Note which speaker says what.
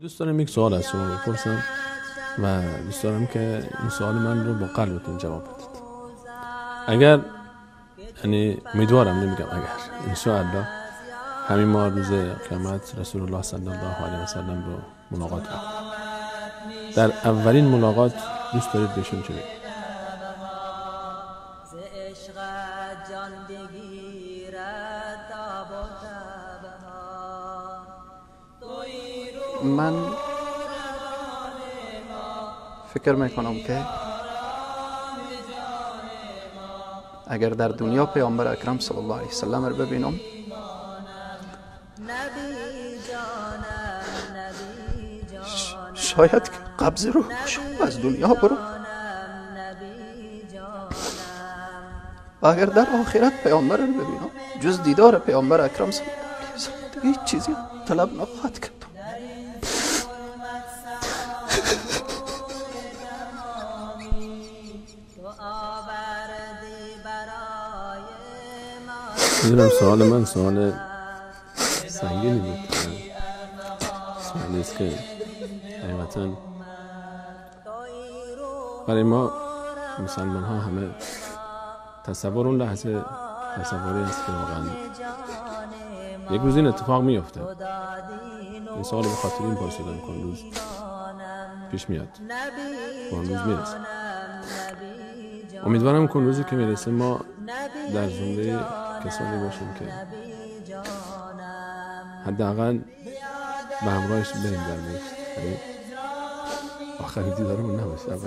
Speaker 1: دوست دارم یک سوال از شما بپرسم و دوست دارم که این سوال من رو با قلبتون جواب بدید. اگر امیدوارم، نمیگم اگر، انشاءالله همین ما روز قیامت رسول الله صلی الله علیه و سلم رو ملاقات کنیم. در اولین ملاقات دوست دارید بهشون چه بگید؟
Speaker 2: من فکر میکنم که اگر در دنیا پیامبر اکرم صلی الله علیه وسلم رو ببینم، شاید که قبض روح باشم از دنیا برو. و اگر در آخرت پیامبر رو ببینم، جز دیدار پیامبر اکرم صلی الله علیه وسلم دیگه هیچ چیزی طلب نخواهد کرد.
Speaker 1: میدونم سوال من سوال سنگینی بود، سوالی است که حقیقتا برای ما مسلمان ها همه تصور اون لحظه تصوری است که واقعا یک روز این اتفاق میفته. این سوال به خاطر این پرسیدم که اون روز پیش میاد و اون روز میرسه. امیدوارم که اون روزی که میرسه ما در زمره کسانی باشیم که حداقل به همراهش بریم در بهشت. آخرین دیدارمون نباشه.